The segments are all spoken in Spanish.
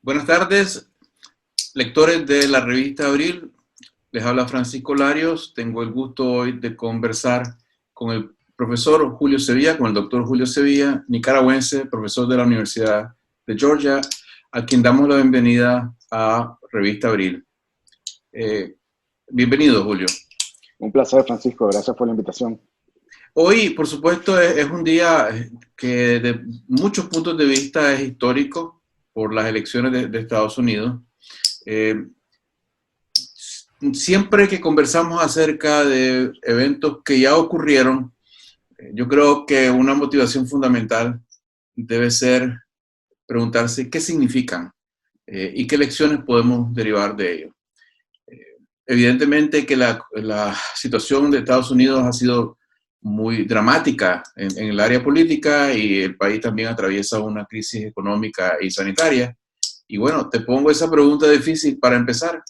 Buenas tardes, lectores de la revista Abril. Les habla Francisco Larios. Tengo el gusto hoy de conversar con el profesor Julio Sevilla, con el doctor Julio Sevilla, nicaragüense, profesor de la Universidad de Georgia, a quien damos la bienvenida a Revista Abril. Bienvenido, Julio. Un placer, Francisco. Gracias por la invitación. Hoy, por supuesto, es un día que de muchos puntos de vista es histórico por las elecciones de Estados Unidos. Siempre que conversamos acerca de eventos que ya ocurrieron, yo creo que una motivación fundamental debe ser preguntarse qué significan y qué lecciones podemos derivar de ello. Evidentemente que la situación de Estados Unidos ha sido muy dramática en el área política y el país también atraviesa una crisis económica y sanitaria. Y bueno, te pongo esa pregunta difícil para empezar.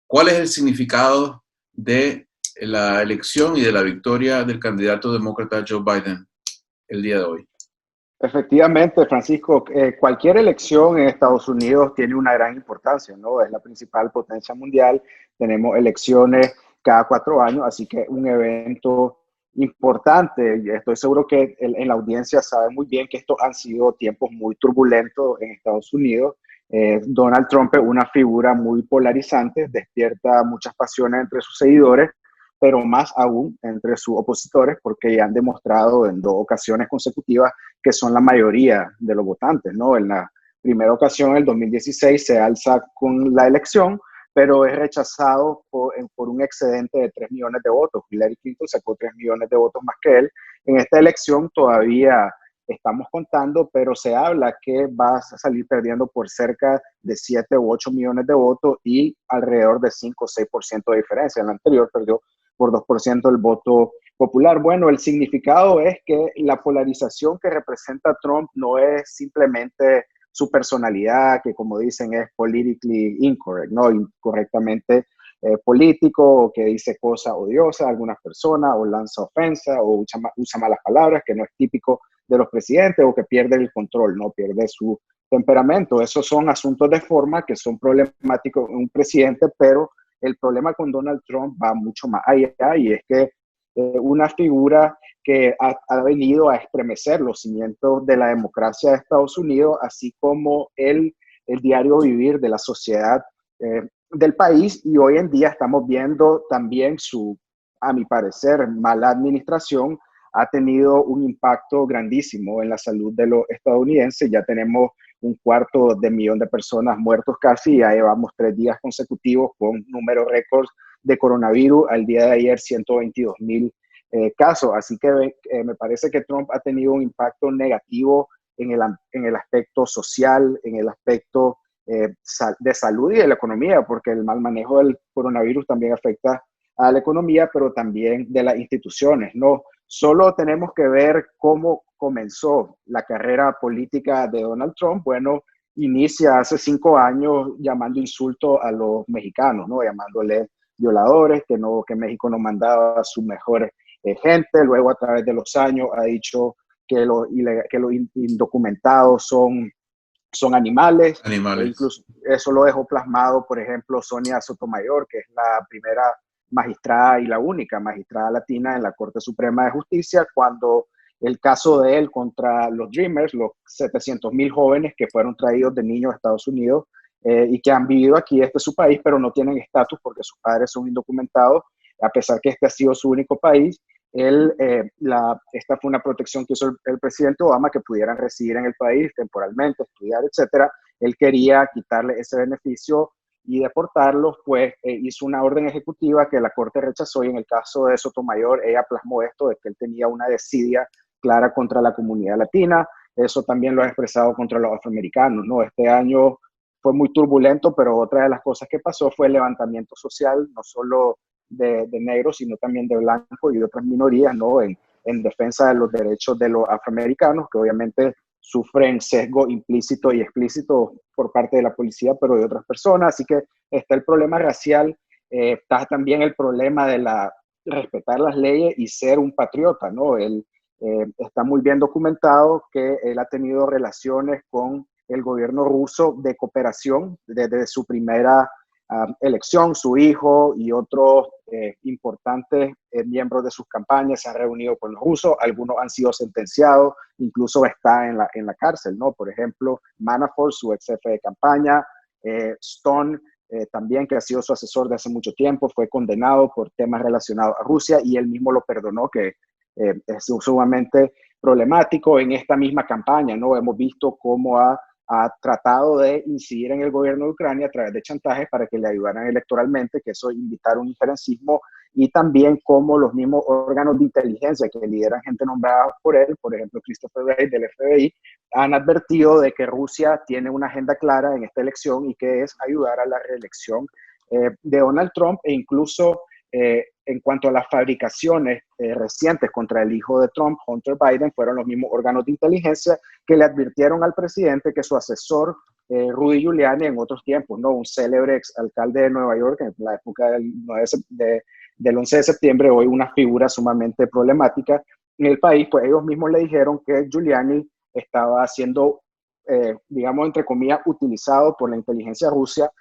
¿Cuál es el significado de la elección y de la victoria del candidato demócrata Joe Biden el día de hoy? Efectivamente, Francisco, cualquier elección en Estados Unidos tiene una gran importancia, ¿no? Es la principal potencia mundial. Tenemos elecciones cada 4 años, así que es un evento importante. Y estoy seguro que en la audiencia sabe muy bien que estos han sido tiempos muy turbulentos en Estados Unidos. Donald Trump es una figura muy polarizante, despierta muchas pasiones entre sus seguidores, pero más aún entre sus opositores, porque ya han demostrado en 2 ocasiones consecutivas que son la mayoría de los votantes, ¿no? En la primera ocasión, en el 2016, se alza con la elección, pero es rechazado por un excedente de 3 millones de votos. Hillary Clinton sacó 3 millones de votos más que él. En esta elección todavía estamos contando, pero se habla que va a salir perdiendo por cerca de 7 u 8 millones de votos y alrededor de 5 o 6% de diferencia. En la anterior perdió por 2% el voto popular. Bueno, el significado es que la polarización que representa Trump no es simplemente su personalidad, que como dicen es politically incorrect, ¿no? Incorrectamente político, o que dice cosas odiosas a algunas personas, o lanza ofensa, o usa malas palabras, que no es típico de los presidentes, o que pierde el control, ¿no? Pierde su temperamento. Esos son asuntos de forma que son problemáticos en un presidente, pero el problema con Donald Trump va mucho más allá, y es que una figura que ha venido a estremecer los cimientos de la democracia de Estados Unidos, así como el diario vivir de la sociedad del país, y hoy en día estamos viendo también su, a mi parecer, mala administración ha tenido un impacto grandísimo en la salud de los estadounidenses. Ya tenemos 250,000 de personas muertos casi, ya llevamos 3 días consecutivos con números récords de coronavirus. Al día de ayer 122,000 casos, así que me parece que Trump ha tenido un impacto negativo en el aspecto social, en el aspecto de salud y de la economía, porque el mal manejo del coronavirus también afecta a la economía, pero también de las instituciones, ¿no? Solo tenemos que ver cómo comenzó la carrera política de Donald Trump. Bueno, inicia hace 5 años llamando insultos a los mexicanos, ¿no? Llamándole violadores, que México no mandaba a su mejor gente. Luego, a través de los años, ha dicho que los indocumentados son animales. Incluso eso lo dejó plasmado, por ejemplo, Sonia Sotomayor, que es la primera magistrada y la única magistrada latina en la Corte Suprema de Justicia, cuando el caso de él contra los Dreamers, los 700,000 jóvenes que fueron traídos de niños a Estados Unidos y que han vivido aquí, este es su país, pero no tienen estatus porque sus padres son indocumentados, a pesar que este ha sido su único país. Esta fue una protección que hizo el presidente Obama, que pudieran residir en el país temporalmente, estudiar, etcétera. Él quería quitarle ese beneficio y deportarlos, pues hizo una orden ejecutiva que la Corte rechazó, y en el caso de Sotomayor, ella plasmó esto de que él tenía una desidia clara contra la comunidad latina. Eso también lo ha expresado contra los afroamericanos, ¿no? Este año fue muy turbulento, pero otra de las cosas que pasó fue el levantamiento social, no solo de negros, sino también de blancos y de otras minorías, ¿no? En defensa de los derechos de los afroamericanos, que obviamente sufren sesgo implícito y explícito por parte de la policía, pero de otras personas. Así que está el problema racial, está también el problema de respetar las leyes y ser un patriota, ¿no? Él está muy bien documentado que él ha tenido relaciones con el gobierno ruso de cooperación desde su primera elección. Su hijo y otros importantes miembros de sus campañas se han reunido con los rusos, algunos han sido sentenciados, incluso está en la cárcel, ¿no? Por ejemplo, Manafort, su ex jefe de campaña, Stone, también, que ha sido su asesor de hace mucho tiempo, fue condenado por temas relacionados a Rusia y él mismo lo perdonó, que es sumamente problemático. En esta misma campaña, ¿no? Hemos visto cómo ha tratado de incidir en el gobierno de Ucrania a través de chantajes para que le ayudaran electoralmente, que eso invitar un injerencismo, y también cómo los mismos órganos de inteligencia que lideran gente nombrada por él, por ejemplo Christopher Wray del FBI, han advertido de que Rusia tiene una agenda clara en esta elección y que es ayudar a la reelección de Donald Trump, e incluso en cuanto a las fabricaciones recientes contra el hijo de Trump, Hunter Biden, fueron los mismos órganos de inteligencia que le advirtieron al presidente que su asesor, Rudy Giuliani, en otros tiempos, ¿no? Un célebre ex alcalde de Nueva York en la época del 11 de septiembre, hoy una figura sumamente problemática en el país, pues ellos mismos le dijeron que Giuliani estaba siendo, digamos, entre comillas, utilizado por la inteligencia rusa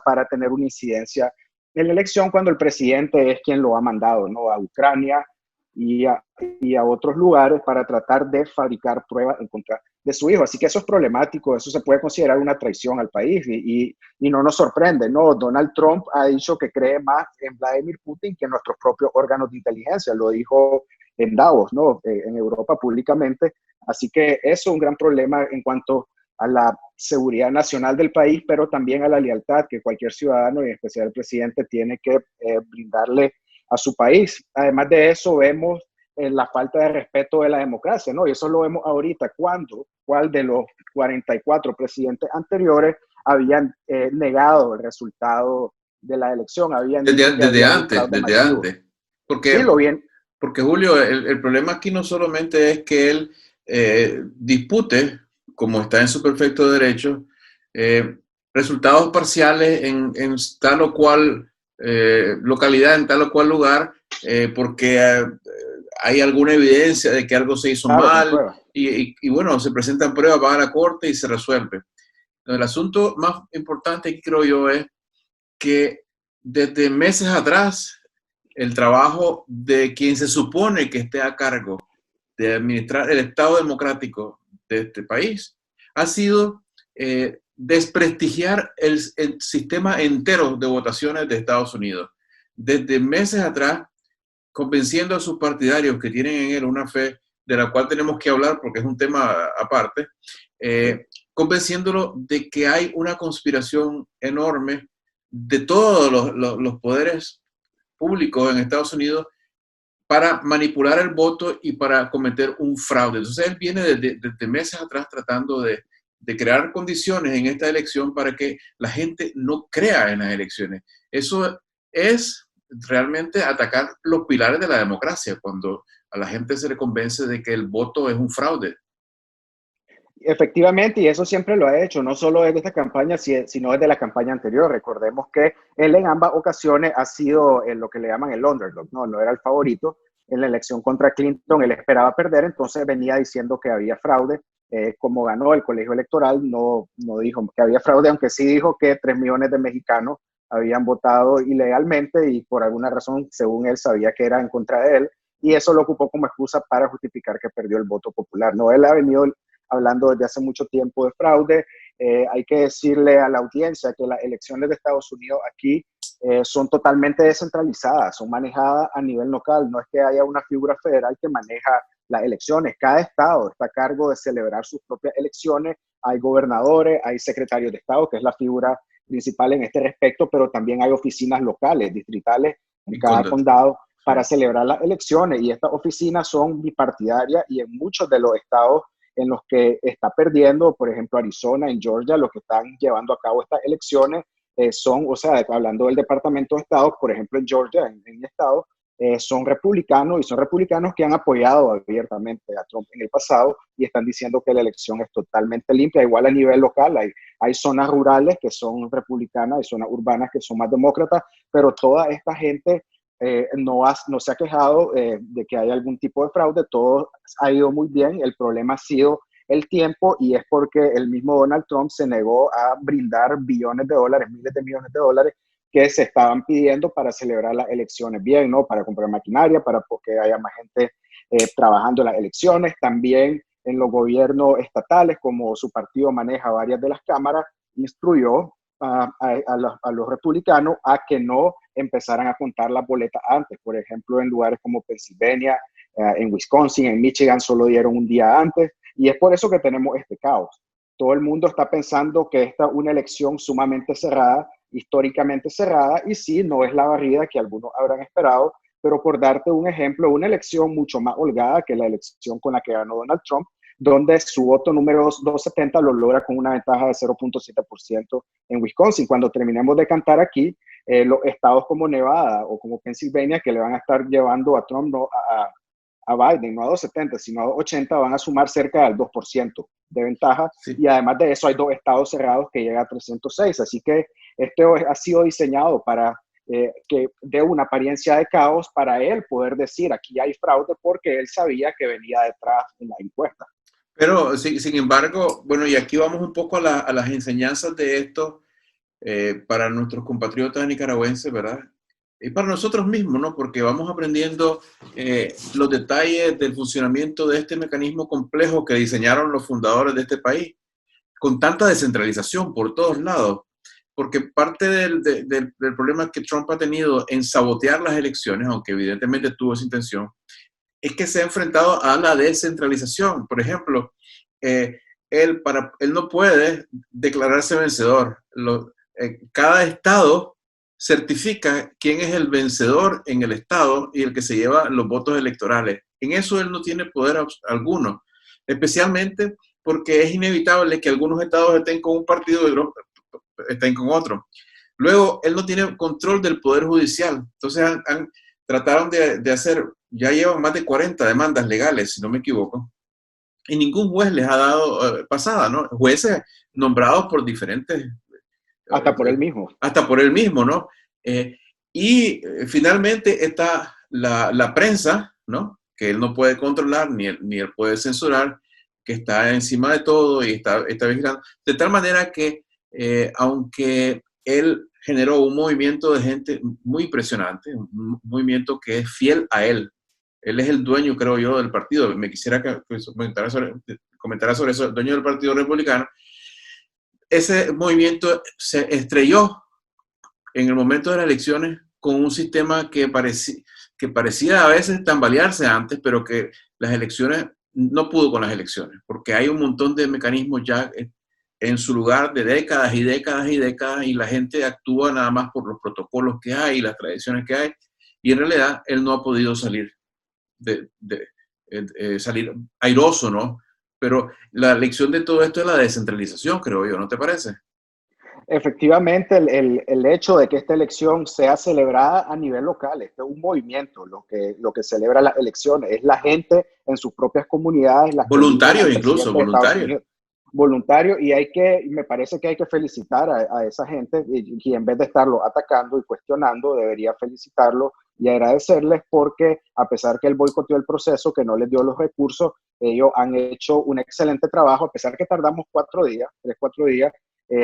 para tener una incidencia en la elección, cuando el presidente es quien lo ha mandado, ¿no? A Ucrania y a otros lugares para tratar de fabricar pruebas en contra de su hijo. Así que eso es problemático, eso se puede considerar una traición al país y no nos sorprende, ¿no? Donald Trump ha dicho que cree más en Vladimir Putin que en nuestros propios órganos de inteligencia, lo dijo en Davos, ¿no? En Europa públicamente. Así que eso es un gran problema en cuanto a la seguridad nacional del país, pero también a la lealtad que cualquier ciudadano, y en especial el presidente, tiene que brindarle a su país. Además de eso, vemos la falta de respeto de la democracia, ¿no? Y eso lo vemos ahorita. ¿Cuál de los 44 presidentes anteriores habían negado el resultado de la elección? Habían dicho que Desde había un antes, fraude desde masivo. antes. Sí, Porque, lo bien. porque Julio, el problema aquí no solamente es que él dispute, como está en su perfecto derecho, resultados parciales en tal o cual localidad, en tal o cual lugar, porque hay alguna evidencia de que algo se hizo Claro, con mal pruebas. y bueno, se presentan pruebas, va a la corte y se resuelve. El asunto más importante que creo yo es que desde meses atrás el trabajo de quien se supone que esté a cargo de administrar el Estado democrático de este país ha sido desprestigiar el sistema entero de votaciones de Estados Unidos. Desde meses atrás, convenciendo a sus partidarios que tienen en él una fe de la cual tenemos que hablar porque es un tema aparte, convenciéndolo de que hay una conspiración enorme de todos los poderes públicos en Estados Unidos para manipular el voto y para cometer un fraude. Entonces él viene desde meses atrás tratando de crear condiciones en esta elección para que la gente no crea en las elecciones. Eso es realmente atacar los pilares de la democracia, cuando a la gente se le convence de que el voto es un fraude. Efectivamente, y eso siempre lo ha hecho, no solo desde esta campaña, sino desde la campaña anterior. Recordemos que él en ambas ocasiones ha sido lo que le llaman el underdog, no era el favorito. En la elección contra Clinton él esperaba perder, entonces venía diciendo que había fraude. Como ganó el colegio electoral, no dijo que había fraude, aunque sí dijo que 3 millones de mexicanos habían votado ilegalmente y por alguna razón, según él, sabía que era en contra de él, y eso lo ocupó como excusa para justificar que perdió el voto popular. No, él ha venido hablando desde hace mucho tiempo de fraude. Hay que decirle a la audiencia que las elecciones de Estados Unidos aquí son totalmente descentralizadas, son manejadas a nivel local. No es que haya una figura federal que maneja las elecciones. Cada estado está a cargo de celebrar sus propias elecciones. Hay gobernadores, hay secretarios de estado, que es la figura principal en este respecto, pero también hay oficinas locales, distritales en cada condado para celebrar las elecciones, y estas oficinas son bipartidarias, y en muchos de los estados en los que está perdiendo, por ejemplo, Arizona, en Georgia, los que están llevando a cabo estas elecciones son, o sea, hablando del Departamento de Estado, por ejemplo, en Georgia, en mi estado, son republicanos, y son republicanos que han apoyado abiertamente a Trump en el pasado y están diciendo que la elección es totalmente limpia. Igual a nivel local hay zonas rurales que son republicanas y zonas urbanas que son más demócratas, pero toda esta gente no se ha quejado de que haya algún tipo de fraude. Todo ha ido muy bien. El problema ha sido el tiempo, y es porque el mismo Donald Trump se negó a brindar billones de dólares, miles de millones de dólares que se estaban pidiendo para celebrar las elecciones bien, ¿no? Para comprar maquinaria, para que haya más gente trabajando en las elecciones. También en los gobiernos estatales, como su partido maneja varias de las cámaras, instruyó a los republicanos a que no empezaran a contar las boletas antes. Por ejemplo, en lugares como Pensilvania, en Wisconsin, en Michigan, solo dieron un día antes. Y es por eso que tenemos este caos. Todo el mundo está pensando que esta es una elección sumamente cerrada, históricamente cerrada, y sí, no es la barrida que algunos habrán esperado, pero por darte un ejemplo, una elección mucho más holgada que la elección con la que ganó Donald Trump, donde su voto número 270 lo logra con una ventaja de 0.7% en Wisconsin. Cuando terminemos de cantar aquí, los estados como Nevada o como Pennsylvania, que le van a estar llevando a Trump, no a Biden, no a 270, sino a 280, van a sumar cerca del 2% de ventaja. Sí. Y además de eso, hay dos estados cerrados que llega a 306. Así que esto ha sido diseñado para que dé una apariencia de caos para él poder decir aquí hay fraude, porque él sabía que venía detrás en la encuesta. Pero, sin embargo, bueno, y aquí vamos un poco a las enseñanzas de esto para nuestros compatriotas nicaragüenses, ¿verdad? Y para nosotros mismos, ¿no? Porque vamos aprendiendo los detalles del funcionamiento de este mecanismo complejo que diseñaron los fundadores de este país, con tanta descentralización por todos lados. Porque parte del problema que Trump ha tenido en sabotear las elecciones, aunque evidentemente tuvo esa intención, es que se ha enfrentado a la descentralización. Por ejemplo, él no puede declararse vencedor. Cada estado certifica quién es el vencedor en el estado y el que se lleva los votos electorales. En eso él no tiene poder alguno, especialmente porque es inevitable que algunos estados estén con un partido y otros estén con otro. Luego, él no tiene control del poder judicial. Entonces, trataron de hacer, ya llevan más de 40 demandas legales, si no me equivoco, y ningún juez les ha dado pasada, ¿no? Jueces nombrados por diferentes... Hasta por él mismo. Hasta por él mismo, ¿no? Finalmente está la prensa, ¿no? Que él no puede controlar, ni él puede censurar, que está encima de todo y está vigilando. De tal manera que, aunque él generó un movimiento de gente muy impresionante, un movimiento que es fiel a él. Él es el dueño, creo yo, del partido. Me quisiera que comentara sobre eso, el dueño del Partido Republicano. Ese movimiento se estrelló en el momento de las elecciones con un sistema que parecía a veces tambalearse antes, pero que las elecciones no pudo con las elecciones, porque hay un montón de mecanismos ya en su lugar de décadas y décadas y décadas, y la gente actúa nada más por los protocolos que hay, las tradiciones que hay, y en realidad él no ha podido salir salir airoso, ¿no? Pero la lección de todo esto es la descentralización, creo yo, ¿no te parece? Efectivamente, el hecho de que esta elección sea celebrada a nivel local, este es un movimiento, lo que celebra las elecciones, es la gente en sus propias comunidades. Voluntarios incluso, voluntarios. Voluntarios, y me parece que hay que felicitar a esa gente, y en vez de estarlo atacando y cuestionando, debería felicitarlo y agradecerles, porque a pesar que él boicoteó el proceso, que no les dio los recursos, ellos han hecho un excelente trabajo, a pesar que tardamos 4 días, 3-4 días.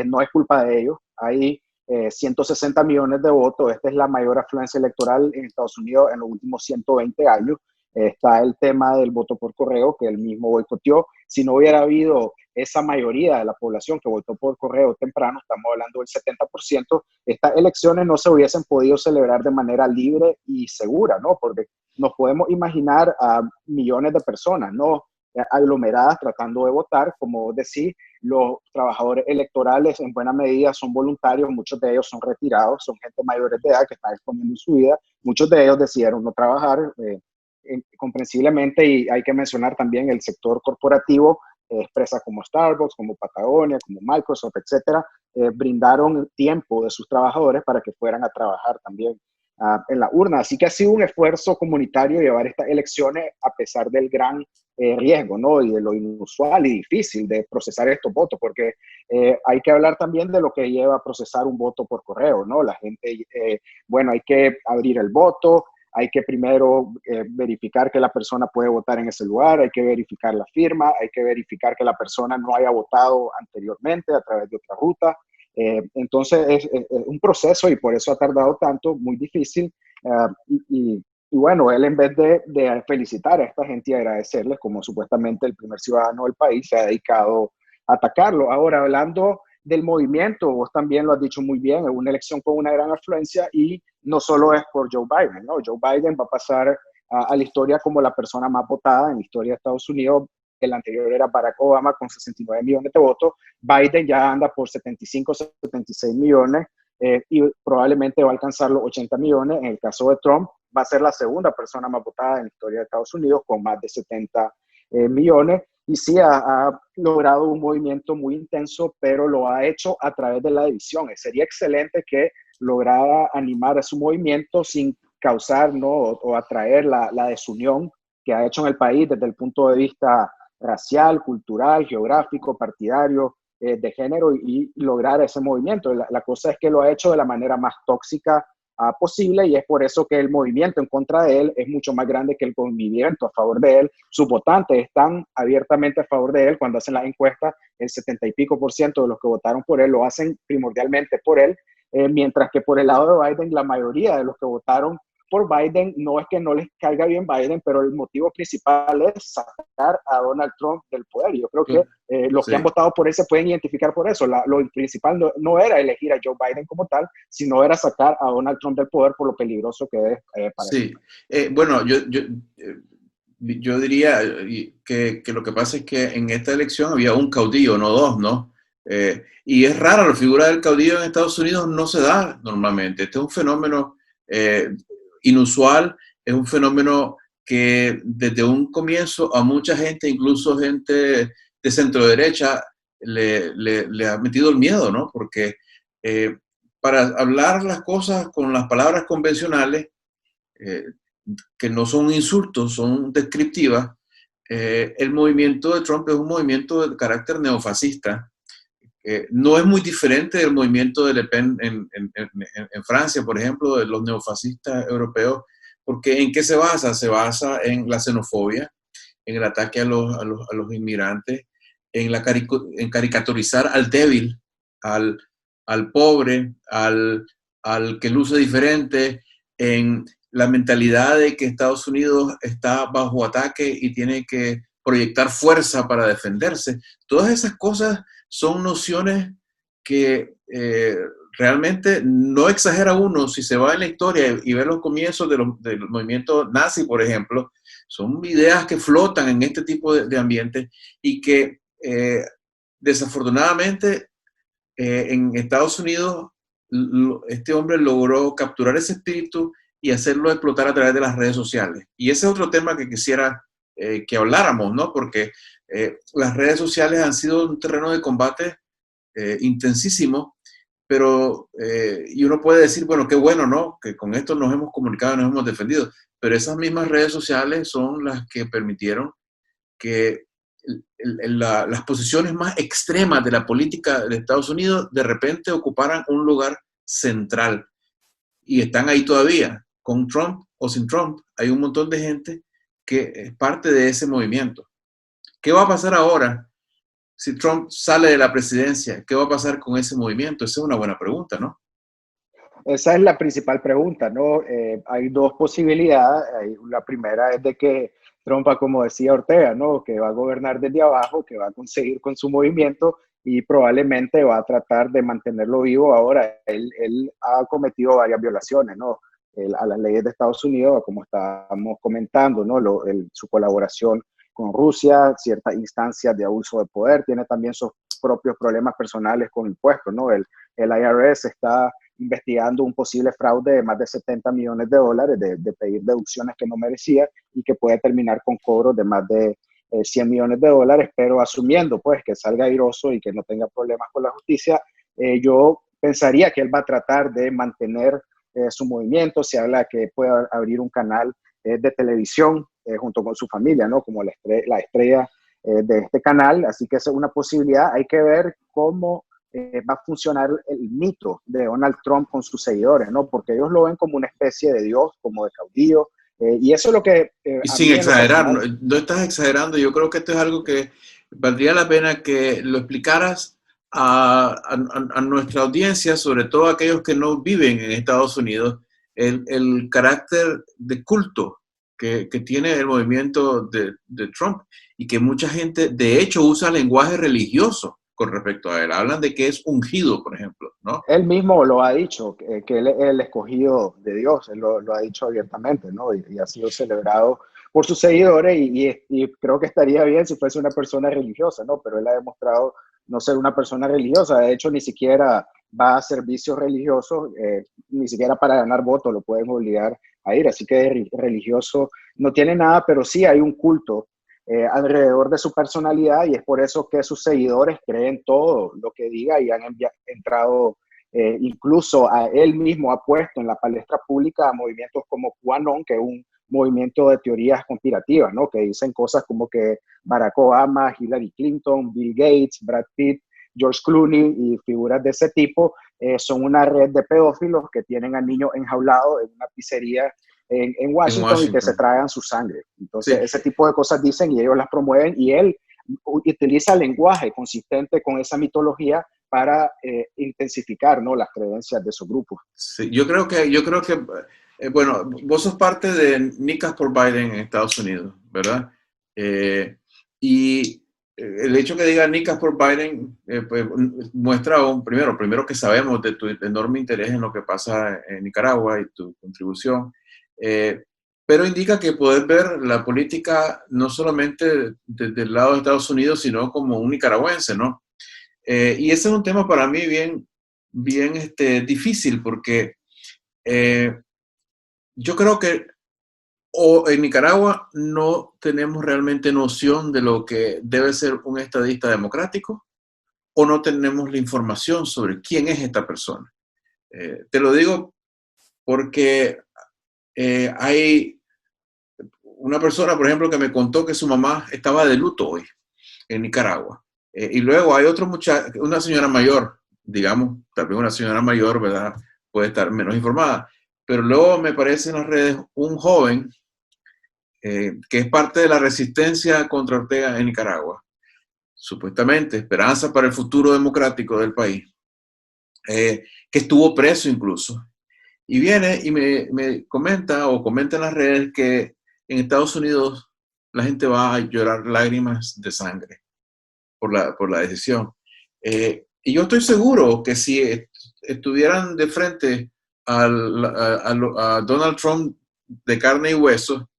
No es culpa de ellos. Hay 160 millones de votos. Esta es la mayor afluencia electoral en Estados Unidos en los últimos 120 años. Está el tema del voto por correo, que él mismo boicoteó. Si no hubiera habido esa mayoría de la población que votó por correo temprano, estamos hablando del 70%, estas elecciones no se hubiesen podido celebrar de manera libre y segura, ¿no? Porque nos podemos imaginar a millones de personas, ¿no?, aglomeradas tratando de votar. Como decir, los trabajadores electorales en buena medida son voluntarios, muchos de ellos son retirados, son gente mayores de edad que están exponiendo su vida, muchos de ellos decidieron no trabajar, comprensiblemente, y hay que mencionar también el sector corporativo, empresas como Starbucks, como Patagonia, como Microsoft, etcétera, brindaron tiempo de sus trabajadores para que fueran a trabajar también en la urna. Así que ha sido un esfuerzo comunitario llevar estas elecciones a pesar del gran riesgo, ¿no?, y de lo inusual y difícil de procesar estos votos, porque hay que hablar también de lo que lleva a procesar un voto por correo, ¿no? La gente, bueno, hay que abrir el voto, hay que primero verificar que la persona puede votar en ese lugar, hay que verificar la firma, hay que verificar que la persona no haya votado anteriormente a través de otra ruta. Entonces es un proceso y por eso ha tardado tanto, muy difícil. Y bueno, él en vez de felicitar a esta gente y agradecerles, como supuestamente el primer ciudadano del país, se ha dedicado a atacarlo. Ahora, hablando del movimiento, vos también lo has dicho muy bien, es una elección con una gran afluencia y no solo es por Joe Biden, ¿no? Joe Biden va a pasar a la historia como la persona más votada en la historia de Estados Unidos. El anterior era Barack Obama con 69 millones de votos. Biden ya anda por 75, 76 millones y probablemente va a alcanzar los 80 millones. En el caso de Trump, va a ser la segunda persona más votada en la historia de Estados Unidos con más de 70 millones. Y sí, ha logrado un movimiento muy intenso, pero lo ha hecho a través de la división. Sería excelente que lograra animar a su movimiento sin causar, ¿no? o atraer la desunión que ha hecho en el país desde el punto de vista racial, cultural, geográfico, partidario, de género y lograr ese movimiento. La cosa es que lo ha hecho de la manera más tóxica posible y es por eso que el movimiento en contra de él es mucho más grande que el movimiento a favor de él. Sus votantes están abiertamente a favor de él. Cuando hacen las encuestas, el 70 y pico % de los que votaron por él lo hacen primordialmente por él, mientras que por el lado de Biden, la mayoría de los que votaron por Biden no es que no les caiga bien Biden, pero el motivo principal es sacar a Donald Trump del poder. Yo creo que los que han votado por él se pueden identificar por eso. Lo principal no era elegir a Joe Biden como tal, sino era sacar a Donald Trump del poder por lo peligroso que es para él. Bueno, yo diría que lo que pasa es que en esta elección había un caudillo, no dos, ¿no? Y es raro, la figura del caudillo en Estados Unidos no se da normalmente. Este es un fenómeno inusual, es un fenómeno que desde un comienzo a mucha gente, incluso gente de centro derecha, le ha metido el miedo, ¿no? Porque para hablar las cosas con las palabras convencionales, que no son insultos, son descriptivas, el movimiento de Trump es un movimiento de carácter neofascista. No es muy diferente del movimiento de Le Pen en Francia, por ejemplo, de los neofascistas europeos, porque ¿en qué se basa? Se basa en la xenofobia, en el ataque a los inmigrantes, en caricaturizar al débil, al pobre, al que luce diferente, en la mentalidad de que Estados Unidos está bajo ataque y tiene que proyectar fuerza para defenderse. Todas esas cosas son nociones que realmente no exagera uno. Si se va en la historia y ve los comienzos del movimiento nazi, por ejemplo, son ideas que flotan en este tipo de ambientes y que desafortunadamente en Estados Unidos este hombre logró capturar ese espíritu y hacerlo explotar a través de las redes sociales. Y ese es otro tema que quisiera que habláramos, ¿no? Porque las redes sociales han sido un terreno de combate intensísimo, pero, y uno puede decir, bueno, qué bueno, ¿no? Que con esto nos hemos comunicado, nos hemos defendido, pero esas mismas redes sociales son las que permitieron que las posiciones más extremas de la política de Estados Unidos de repente ocuparan un lugar central y están ahí todavía, con Trump o sin Trump. Hay un montón de gente que es parte de ese movimiento. ¿Qué va a pasar ahora si Trump sale de la presidencia? ¿Qué va a pasar con ese movimiento? Esa es una buena pregunta, ¿no? Esa es la principal pregunta, ¿no? Hay dos posibilidades. La primera es de que Trump, como decía Ortega, ¿no? Que va a gobernar desde abajo, que va a conseguir con su movimiento y probablemente va a tratar de mantenerlo vivo. Ahora, él ha cometido varias violaciones, ¿no? A las leyes de Estados Unidos, como estábamos comentando, ¿no? Su colaboración con Rusia, ciertas instancias de abuso de poder, tiene también sus propios problemas personales con impuestos, ¿no? El IRS está investigando un posible fraude de más de 70 millones de dólares, de pedir deducciones que no merecía y que puede terminar con cobros de más de 100 millones de dólares, pero asumiendo pues que salga airoso y que no tenga problemas con la justicia, yo pensaría que él va a tratar de mantener su movimiento. Se habla que puede abrir un canal de televisión junto con su familia, ¿no? Como la estrella de este canal, así que esa es una posibilidad. Hay que ver cómo va a funcionar el mito de Donald Trump con sus seguidores, ¿no? Porque ellos lo ven como una especie de Dios, como de caudillo, y eso es lo que Y a sin mí en lo exagerar, no, personal. no estás exagerando. Yo creo que esto es algo que valdría la pena que lo explicaras a nuestra audiencia, sobre todo a aquellos que no viven en Estados Unidos, el carácter de culto que tiene el movimiento de Trump y que mucha gente, de hecho, usa lenguaje religioso con respecto a él. Hablan de que es ungido, por ejemplo, ¿no? Él mismo lo ha dicho, que él es el escogido de Dios, él lo ha dicho abiertamente, ¿no? Y ha sido celebrado por sus seguidores y creo que estaría bien si fuese una persona religiosa, ¿no? Pero él ha demostrado no ser una persona religiosa, de hecho ni siquiera va a servicios religiosos, ni siquiera para ganar votos lo pueden obligar a ir, así que religioso no tiene nada, pero sí hay un culto alrededor de su personalidad y es por eso que sus seguidores creen todo lo que diga y han entrado incluso a él mismo ha puesto en la palestra pública a movimientos como QAnon, que es un movimiento de teorías conspirativas, ¿no? Que dicen cosas como que Barack Obama, Hillary Clinton, Bill Gates, Brad Pitt, George Clooney y figuras de ese tipo son una red de pedófilos que tienen a niños enjaulados en una pizzería en En Washington y que se Washington. tragan su sangre. Sí. Entonces, ese tipo de cosas dicen y ellos las promueven y él utiliza lenguaje consistente con esa mitología para intensificar, ¿no?, las creencias de esos grupos. Sí, yo creo que bueno, vos sos parte de Nicas por Biden en Estados Unidos, ¿verdad? Y el hecho que diga Nicas por Biden pues, muestra primero que sabemos de tu enorme interés en lo que pasa en Nicaragua y tu contribución, pero indica que poder ver la política no solamente desde el lado de Estados Unidos, sino como un nicaragüense, ¿no? Y ese es un tema para mí bien difícil porque yo creo que o en Nicaragua no tenemos realmente noción de lo que debe ser un estadista democrático o no tenemos la información sobre quién es esta persona. Te lo digo porque hay una persona, por ejemplo, que me contó que su mamá estaba de luto hoy en Nicaragua. Y luego hay otro muchacho, una señora mayor, digamos, tal vez una señora mayor, ¿verdad? Puede estar menos informada. Pero luego me parece en las redes un joven que es parte de la resistencia contra Ortega en Nicaragua, supuestamente, esperanza para el futuro democrático del país, que estuvo preso incluso. Y viene y me comenta o comenta en las redes que en Estados Unidos la gente va a llorar lágrimas de sangre por la decisión. Y yo estoy seguro que si estuvieran de frente a Donald Trump de carne y hueso,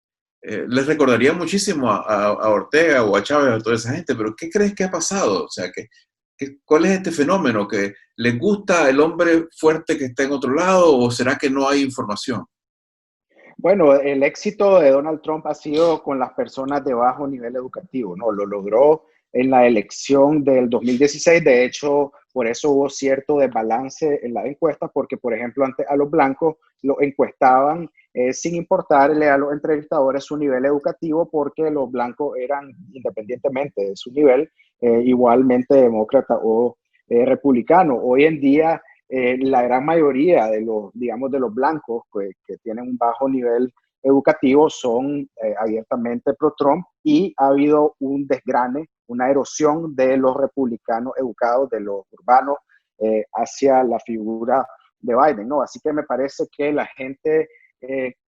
les recordaría muchísimo a Ortega o a Chávez, a toda esa gente, pero ¿qué crees que ha pasado? O sea, ¿cuál es este fenómeno? ¿Que les gusta el hombre fuerte que está en otro lado o será que no hay información? Bueno, el éxito de Donald Trump ha sido con las personas de bajo nivel educativo, ¿no? Lo logró en la elección del 2016. De hecho, por eso hubo cierto desbalance en la encuesta, porque, por ejemplo, antes a los blancos lo encuestaban sin importarle a los entrevistadores su nivel educativo, porque los blancos eran, independientemente de su nivel, igualmente demócrata o republicano. Hoy en día la gran mayoría de los, digamos, de los blancos que tienen un bajo nivel educativo son abiertamente pro-Trump y ha habido un desgrane, una erosión de los republicanos educados, de los urbanos, hacia la figura de Biden, ¿no? Así que me parece que la gente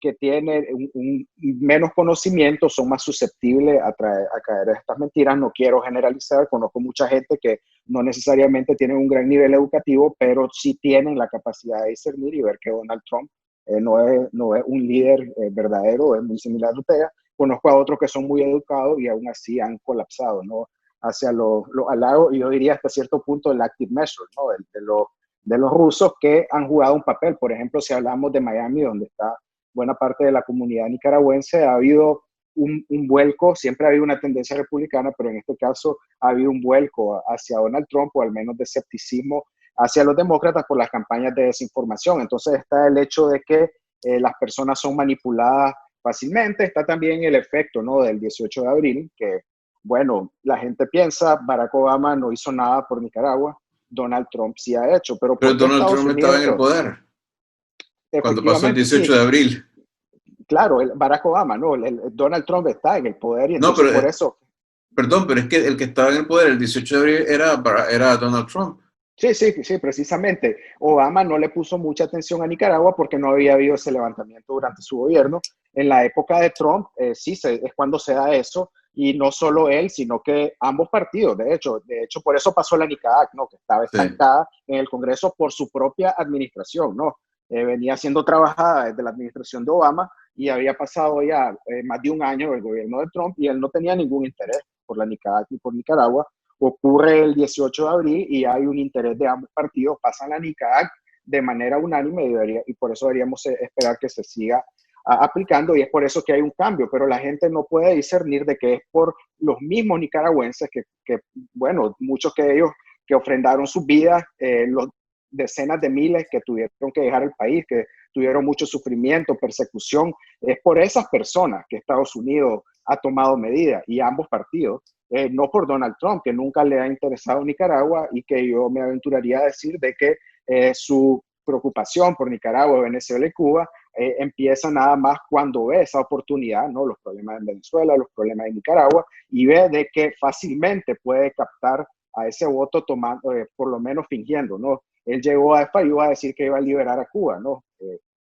que tiene un menos conocimiento son más susceptibles a caer a estas mentiras. No quiero generalizar, conozco mucha gente que no necesariamente tienen un gran nivel educativo, pero sí tienen la capacidad de discernir y ver que Donald Trump no es un líder verdadero, es muy similar a Ortega. Conozco a otros que son muy educados y aún así han colapsado, ¿no?, hacia los halagos, y yo diría hasta cierto punto el active measure, ¿no?, de los rusos que han jugado un papel. Por ejemplo, si hablamos de Miami, donde está buena parte de la comunidad nicaragüense, ha habido un vuelco, siempre ha habido una tendencia republicana, pero en este caso ha habido un vuelco hacia Donald Trump, o al menos de escepticismo hacia los demócratas por las campañas de desinformación. Entonces está el hecho de que las personas son manipuladas fácilmente. Está también el efecto, ¿no?, del 18 de abril, que, bueno, la gente piensa, Barack Obama no hizo nada por Nicaragua, Donald Trump sí ha hecho. Pero Pero ¿por qué Donald Estados Trump estaba en el Unidos? poder cuando pasó el Efectivamente, 18 sí. de abril. Claro, Barack Obama, no, Donald Trump está en el poder y No, entonces pero, por eso. perdón, pero es que el que estaba en el poder el 18 de abril era Donald Trump. Sí, sí, sí, precisamente. Obama no le puso mucha atención a Nicaragua porque no había habido ese levantamiento durante su gobierno. En la época de Trump, es cuando se da eso, y no solo él, sino que ambos partidos, de hecho, por eso pasó la NICAC, ¿no? Que estaba Sí. estancada en el Congreso por su propia administración, ¿no? Venía siendo trabajada desde la administración de Obama y había pasado ya más de un año del gobierno de Trump y él no tenía ningún interés por la NICAC ni por Nicaragua. Ocurre el 18 de abril y hay un interés de ambos partidos, pasan la NICAC de manera unánime y por eso deberíamos esperar que se siga aplicando, y es por eso que hay un cambio, pero la gente no puede discernir de que es por los mismos nicaragüenses bueno, muchos de ellos que ofrendaron sus vidas, los decenas de miles que tuvieron que dejar el país, que tuvieron mucho sufrimiento, persecución. Es por esas personas que Estados Unidos ha tomado medidas, y ambos partidos, no por Donald Trump, que nunca le ha interesado Nicaragua, y que yo me aventuraría a decir de que su preocupación por Nicaragua, Venezuela y Cuba empieza nada más cuando ve esa oportunidad, ¿no? Los problemas en Venezuela, los problemas en Nicaragua, y ve de que fácilmente puede captar a ese voto tomando, por lo menos fingiendo, ¿no? Él llegó a iba a decir que iba a liberar a Cuba, ¿no?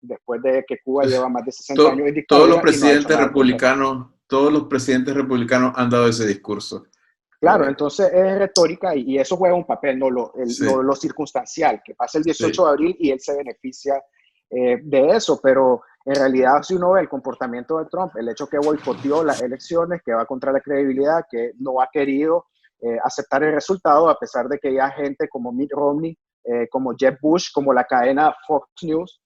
Después de que Cuba lleva más de 60 años en Todos los dictadura y no ha hecho presidentes nada al respecto. republicanos, todos los presidentes republicanos han dado ese discurso. Claro, entonces es retórica y eso juega un papel, no Sí, lo circunstancial, que pasa el 18 sí. de abril y él se beneficia de eso, pero en realidad si uno ve el comportamiento de Trump, el hecho que boicoteó las elecciones, que va contra la credibilidad, que no ha querido aceptar el resultado, a pesar de que ya gente como Mitt Romney, como Jeb Bush, como la cadena Fox News,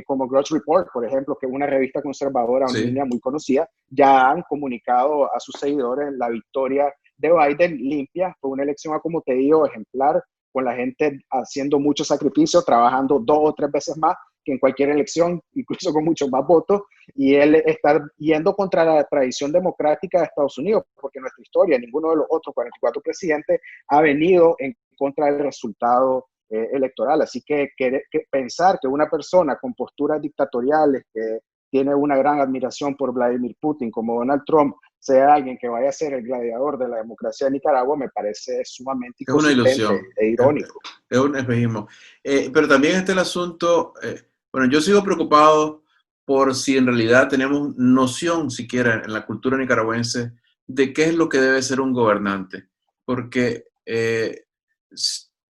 como Grudge Report, por ejemplo, que es una revista conservadora en Sí. línea muy conocida, ya han comunicado a sus seguidores la victoria de Biden limpia. Fue una elección, como te digo, ejemplar, con la gente haciendo mucho sacrificio, trabajando 2 o 3 veces más que en cualquier elección, incluso con muchos más votos, y él está yendo contra la tradición democrática de Estados Unidos, porque en nuestra historia ninguno de los otros 44 presidentes ha venido en contra del resultado electoral. Así que pensar que una persona con posturas dictatoriales, que tiene una gran admiración por Vladimir Putin, como Donald Trump, sea alguien que vaya a ser el gladiador de la democracia de Nicaragua, me parece sumamente Es una inconsistente ilusión, e irónico. es un espejismo. Pero también está el asunto, bueno, yo sigo preocupado por si en realidad tenemos noción siquiera en la cultura nicaragüense de qué es lo que debe ser un gobernante. Porque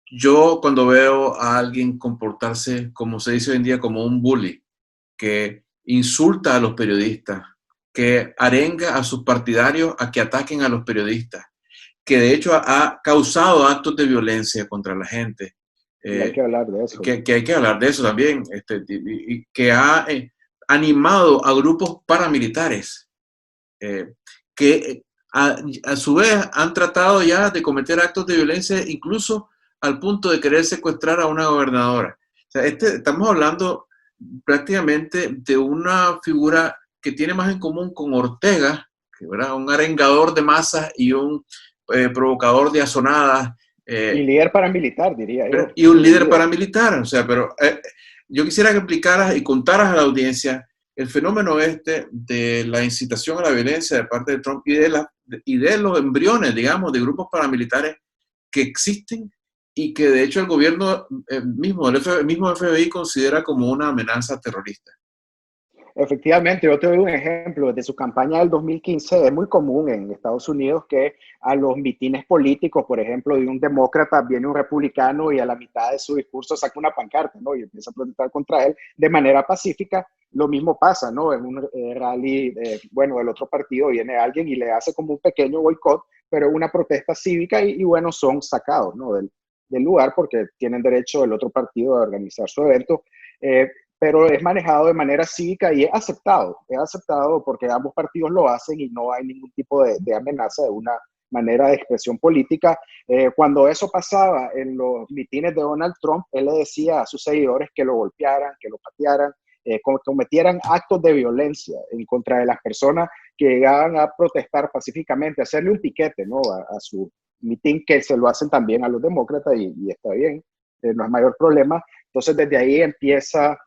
yo cuando veo a alguien comportarse, como se dice hoy en día, como un bully, que insulta a los periodistas, que arenga a sus partidarios a que ataquen a los periodistas, que de hecho ha causado actos de violencia contra la gente, Y hay que eh, hablar de eso. que hay que hablar de eso también, y que ha animado a grupos paramilitares, que a su vez han tratado ya de cometer actos de violencia, incluso al punto de querer secuestrar a una gobernadora. O sea, estamos hablando prácticamente de una figura que tiene más en común con Ortega, que era un arengador de masas y un provocador de azonadas, Y líder paramilitar, diría yo, y un un líder líder. paramilitar. O sea, pero yo quisiera que explicaras y contaras a la audiencia el fenómeno de la incitación a la violencia de parte de Trump y de los embriones, digamos, de grupos paramilitares que existen y que de hecho el gobierno mismo, el mismo FBI considera como una amenaza terrorista. Efectivamente, yo te doy un ejemplo. Desde su campaña del 2015 es muy común en Estados Unidos que a los mitines políticos, por ejemplo, de un demócrata viene un republicano y a la mitad de su discurso saca una pancarta, ¿no? Y empieza a protestar contra él de manera pacífica. Lo mismo pasa, ¿no? En un rally, bueno, del otro partido viene alguien y le hace como un pequeño boicot, pero una protesta cívica y bueno, son sacados, ¿no? Del lugar porque tienen derecho el otro partido a organizar su evento. Pero es manejado de manera cívica y es aceptado porque ambos partidos lo hacen y no hay ningún tipo de amenaza de una manera de expresión política. Cuando eso pasaba en los mitines de Donald Trump, él le decía a sus seguidores que lo golpearan, que lo patearan, cometieran actos de violencia en contra de las personas que llegaban a protestar pacíficamente, hacerle un piquete, ¿no? a su mitin que se lo hacen también a los demócratas y está bien, no es mayor problema. Entonces desde ahí empieza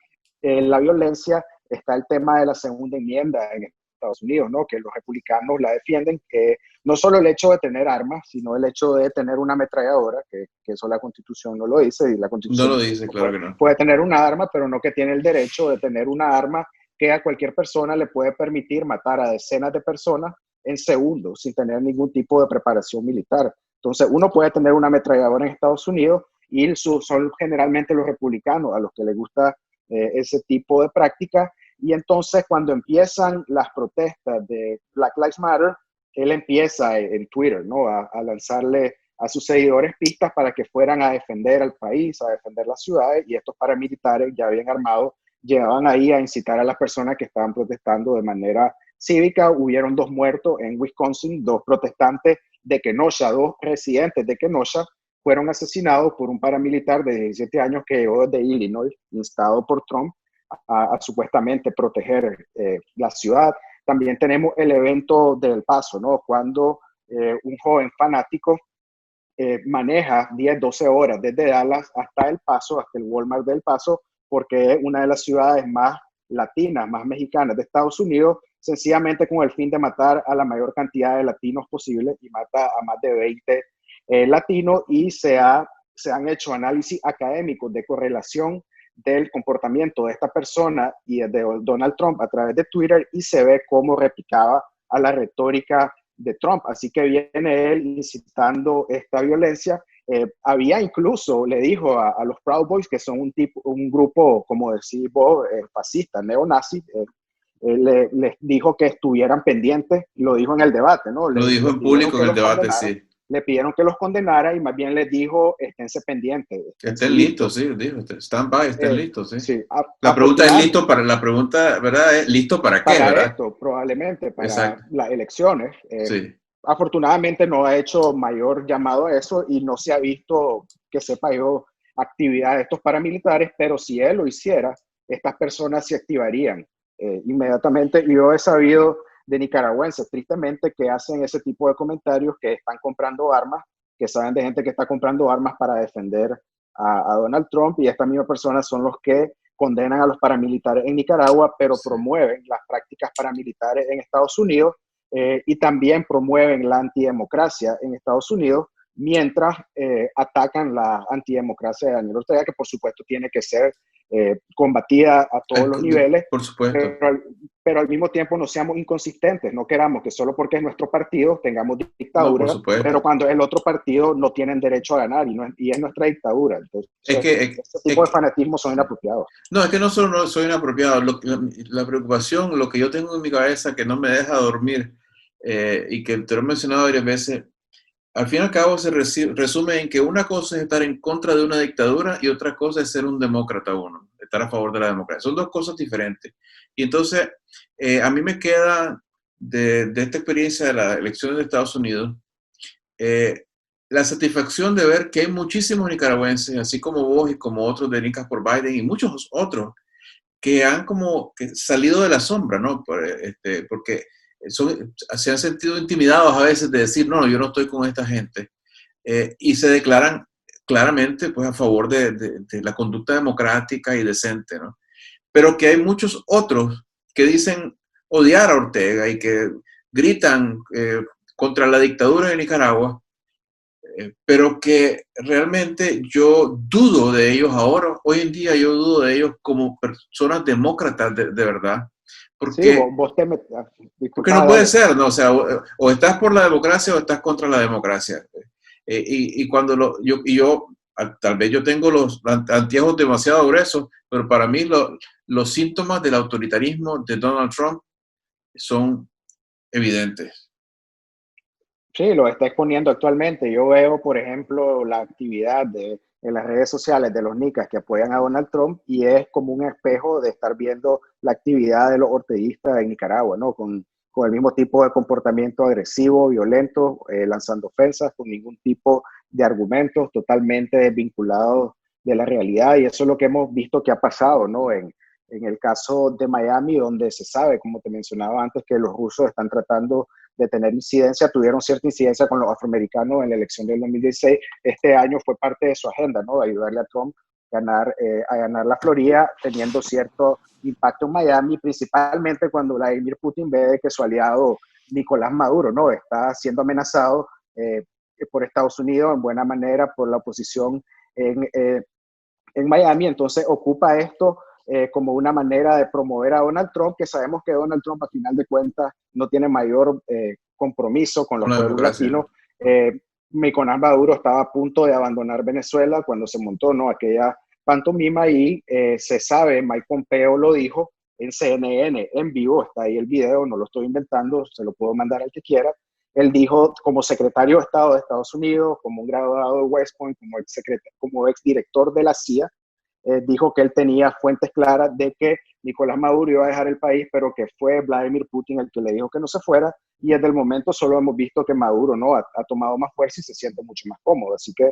la violencia. Está el tema de la segunda enmienda en Estados Unidos, ¿no? Que los republicanos la defienden, que no solo el hecho de tener armas, sino el hecho de tener una ametralladora, que eso la Constitución no lo dice, y la No Constitución lo dice, claro que no. puede tener una arma, pero no que tiene el derecho de tener una arma que a cualquier persona le puede permitir matar a decenas de personas en segundos, sin tener ningún tipo de preparación militar. Entonces, uno puede tener una ametralladora en Estados Unidos y son generalmente los republicanos a los que les gusta ese tipo de práctica. Y entonces cuando empiezan las protestas de Black Lives Matter, él empieza en Twitter, ¿no? A lanzarle a sus seguidores pistas para que fueran a defender al país, a defender las ciudades, y estos paramilitares ya bien armados llegaban ahí a incitar a las personas que estaban protestando de manera cívica. Hubieron 2 muertos en Wisconsin, 2 protestantes de Kenosha, 2 residentes de Kenosha, fueron asesinados por un paramilitar de 17 años que llegó desde Illinois, instado por Trump, a supuestamente proteger la ciudad. También tenemos el evento del Paso, ¿no? Cuando un joven fanático maneja 10, 12 horas desde Dallas hasta El Paso, hasta el Walmart del Paso, porque es una de las ciudades más latinas, más mexicanas de Estados Unidos, sencillamente con el fin de matar a la mayor cantidad de latinos posible, y mata a más de 20 latinos, y se han hecho análisis académicos de correlación del comportamiento de esta persona y de Donald Trump a través de Twitter, y se ve cómo replicaba a la retórica de Trump. Así que viene él incitando esta violencia. Había incluso, le dijo a los Proud Boys, que son un grupo, como decís vos, fascista, neonazi, les dijo que estuvieran pendientes, lo dijo en el debate, ¿no? Lo dijo en público en el debate, sí. Le pidieron que los condenara, y más bien les dijo, esténse pendientes. Que estén listos, sí, dijo, stand by, estén listos, sí. Sí, La pregunta es listo para, la pregunta, ¿verdad? Es listo para qué, para ¿verdad? Esto, probablemente, para Exacto. las elecciones. Sí. Afortunadamente no ha hecho mayor llamado a eso, y no se ha visto, que sepa yo, actividad de estos paramilitares, pero si él lo hiciera, estas personas se activarían inmediatamente. Y yo he sabido de nicaragüenses, tristemente, que hacen ese tipo de comentarios, que están comprando armas, que saben de gente que está comprando armas para defender a Donald Trump, y estas mismas personas son los que condenan a los paramilitares en Nicaragua, pero promueven las prácticas paramilitares en Estados Unidos, y también promueven la antidemocracia en Estados Unidos, mientras atacan la antidemocracia de Daniel Ortega, que por supuesto tiene que ser combatida a todos los niveles. Por supuesto. Pero al mismo tiempo no seamos inconsistentes, no queramos que solo porque es nuestro partido tengamos dictadura, no, pero cuando es el otro partido no tienen derecho a ganar, y es nuestra dictadura. Entonces, ese tipo de fanatismos son inapropiados. No, es que no solo no soy inapropiado, la preocupación, lo que yo tengo en mi cabeza que no me deja dormir, y que te lo he mencionado varias veces, al fin y al cabo se resume en que una cosa es estar en contra de una dictadura y otra cosa es ser un demócrata uno, estar a favor de la democracia. Son 2 cosas diferentes. Y entonces, a mí me queda de esta experiencia de las elecciones de Estados Unidos, la satisfacción de ver que hay muchísimos nicaragüenses, así como vos y como otros de Nicas por Biden y muchos otros, que han como que salido de la sombra, ¿no? Porque se han sentido intimidados a veces de decir, no, yo no estoy con esta gente, y se declaran claramente pues, a favor de la conducta democrática y decente, ¿no? Pero que hay muchos otros que dicen odiar a Ortega y que gritan contra la dictadura de Nicaragua, pero que realmente yo dudo de ellos ahora, hoy en día yo dudo de ellos como personas demócratas de verdad. Porque, sí, vos porque no puede ser, ¿no? O sea, o estás por la democracia o estás contra la democracia. Y cuando yo tal vez yo tengo los anteojos demasiado gruesos, pero para mí los síntomas del autoritarismo de Donald Trump son evidentes. Sí, lo está exponiendo actualmente. Yo veo, por ejemplo, la actividad en las redes sociales de los nicas que apoyan a Donald Trump, y es como un espejo de estar viendo la actividad de los orteguistas en Nicaragua, ¿no? Con el mismo tipo de comportamiento agresivo, violento, lanzando ofensas, con ningún tipo de argumentos, totalmente desvinculados de la realidad. Y eso es lo que hemos visto que ha pasado, ¿no? En el caso de Miami, donde se sabe, como te mencionaba antes, que los rusos están tratando de tener incidencia, tuvieron cierta incidencia con los afroamericanos en la elección del 2016. Este año fue parte de su agenda, ¿no? De ayudarle a Trump a ganar la Florida, teniendo cierto impacto en Miami, principalmente cuando Vladimir Putin ve que su aliado Nicolás Maduro, ¿no? Está siendo amenazado por Estados Unidos en buena manera por la oposición en Miami. Entonces ocupa esto como una manera de promover a Donald Trump, que sabemos que Donald Trump a final de cuentas no tiene mayor compromiso con los pueblos latinos. Nicolás Maduro estaba a punto de abandonar Venezuela cuando se montó, ¿no?, aquella pantomima, y se sabe, Mike Pompeo lo dijo en CNN, en vivo, está ahí el video, no lo estoy inventando, se lo puedo mandar al que quiera. Él dijo, como secretario de Estado de Estados Unidos, como un graduado de West Point, como ex director de la CIA, dijo que él tenía fuentes claras de que Nicolás Maduro iba a dejar el país, pero que fue Vladimir Putin el que le dijo que no se fuera, y desde el momento solo hemos visto que Maduro, ¿no?, ha tomado más fuerza y se siente mucho más cómodo. Así que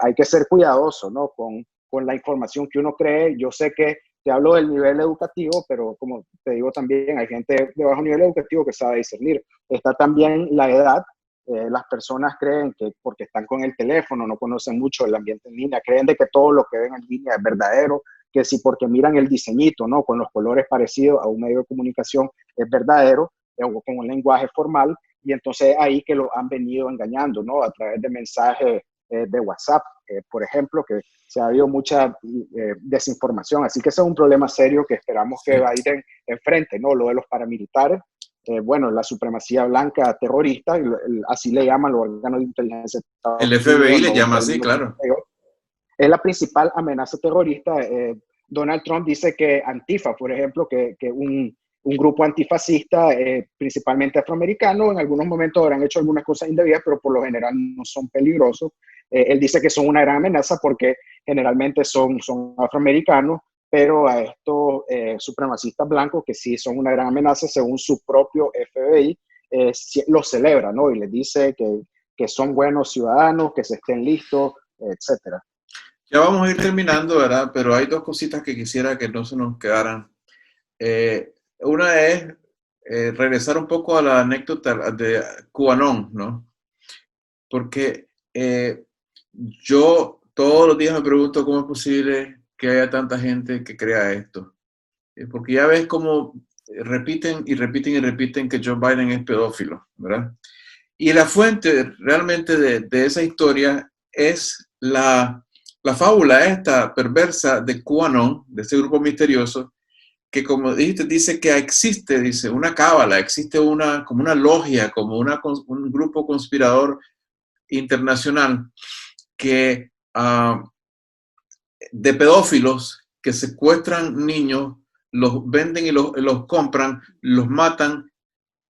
hay que ser cuidadoso, ¿no?, con la información que uno cree. Yo sé que te hablo del nivel educativo, pero como te digo también, hay gente de bajo nivel educativo que sabe discernir. Está también la edad. Las personas creen que porque están con el teléfono, no conocen mucho el ambiente en línea, creen de que todo lo que ven en línea es verdadero, que si porque miran el diseñito, ¿no?, con los colores parecidos a un medio de comunicación es verdadero, o con un lenguaje formal, y entonces ahí que lo han venido engañando, ¿no?, a través de mensajes de WhatsApp, por ejemplo, que se ha habido mucha desinformación. Así que ese es un problema serio que esperamos que Biden enfrente, ¿no?, lo de los paramilitares. Bueno, la supremacía blanca terrorista, así le llaman los órganos de inteligencia. El FBI le llama así, claro. Es la principal amenaza terrorista. Donald Trump dice que Antifa, por ejemplo, que un grupo antifascista, principalmente afroamericano, en algunos momentos habrán hecho algunas cosas indebidas, pero por lo general no son peligrosos. Él dice que son una gran amenaza porque generalmente son afroamericanos, pero a estos supremacistas blancos, que sí son una gran amenaza, según su propio FBI, los celebra, ¿no?, y les dice que son buenos ciudadanos, que se estén listos, etcétera. Ya vamos a ir terminando, ¿verdad? Pero hay dos cositas que quisiera que no se nos quedaran. Una es regresar un poco a la anécdota de QAnon, ¿no? Porque yo todos los días me pregunto cómo es posible que haya tanta gente que crea esto. Porque ya ves cómo repiten y repiten y repiten que Joe Biden es pedófilo, ¿verdad? Y la fuente realmente de esa historia es la fábula esta perversa de QAnon, de este grupo misterioso, que como dijiste, dice que existe, dice, una cábala, existe como una logia, como un grupo conspirador internacional que de pedófilos que secuestran niños, los venden y los compran, los matan,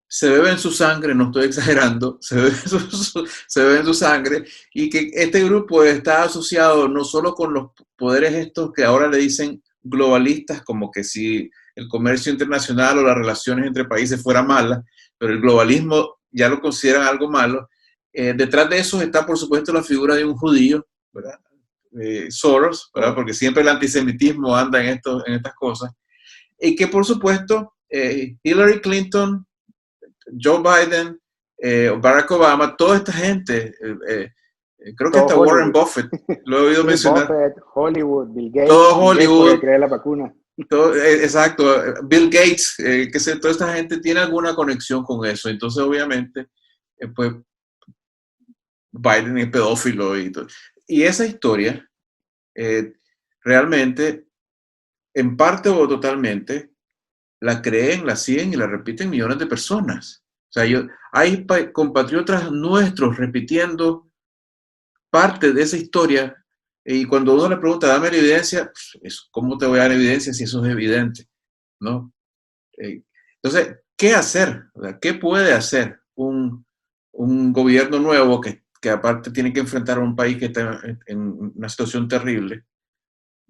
se beben su sangre, no estoy exagerando, se beben su sangre, y que este grupo está asociado no solo con los poderes estos que ahora le dicen globalistas, como que si el comercio internacional o las relaciones entre países fuera mala, pero el globalismo ya lo consideran algo malo. Detrás de eso está, por supuesto, la figura de un judío, ¿verdad? Soros, ¿verdad? Porque siempre el antisemitismo anda en estas cosas. Y que, por supuesto, Hillary Clinton, Joe Biden, Barack Obama, toda esta gente, creo que hasta Hollywood. Warren Buffett, lo he oído mencionar. Buffett, Hollywood, Bill Gates, todo Hollywood, que cree la vacuna. Todo, exacto, Bill Gates, toda esta gente tiene alguna conexión con eso. Entonces, obviamente, pues Biden es pedófilo y todo. Y esa historia, realmente, en parte o totalmente, la creen, la siguen y la repiten millones de personas. O sea, hay compatriotas nuestros repitiendo parte de esa historia, y cuando uno le pregunta, dame la evidencia, ¿cómo te voy a dar evidencia si eso es evidente? ¿No? Entonces, ¿qué hacer? ¿Qué puede hacer un gobierno nuevo que aparte tiene que enfrentar a un país que está en una situación terrible?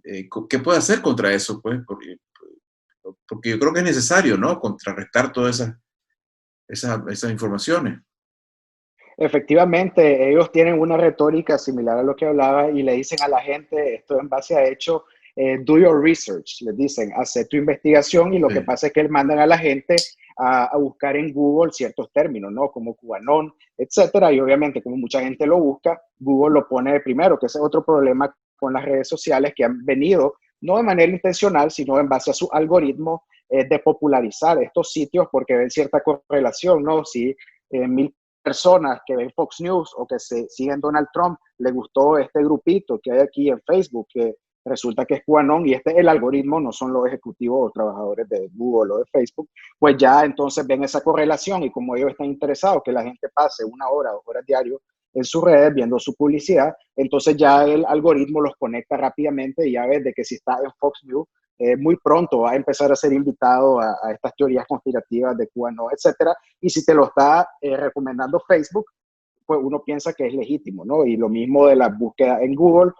¿Qué puede hacer contra eso? Pues, porque yo creo que es necesario, ¿no?, contrarrestar todas esas informaciones. Efectivamente, ellos tienen una retórica similar a lo que hablaba y le dicen a la gente, esto en base a hecho, do your research, les dicen, hace tu investigación, y lo que pasa es que mandan a la gente a buscar en Google ciertos términos, ¿no? Como QAnon, etcétera, y obviamente como mucha gente lo busca, Google lo pone de primero, que ese es otro problema con las redes sociales que han venido, no de manera intencional, sino en base a su algoritmo de popularizar estos sitios porque ven cierta correlación, ¿no? Si 1,000 personas que ven Fox News o que siguen Donald Trump, le gustó este grupito que hay aquí en Facebook, que resulta que es QAnon y este es el algoritmo, no son los ejecutivos o trabajadores de Google o de Facebook, pues ya entonces ven esa correlación y como ellos están interesados que la gente pase 1 hora, 2 horas diario en sus redes viendo su publicidad, entonces ya el algoritmo los conecta rápidamente y ya ves de que si está en Fox News, muy pronto va a empezar a ser invitado a estas teorías conspirativas de QAnon, etcétera, y si te lo está recomendando Facebook, pues uno piensa que es legítimo, ¿no? Y lo mismo de la búsqueda en Google,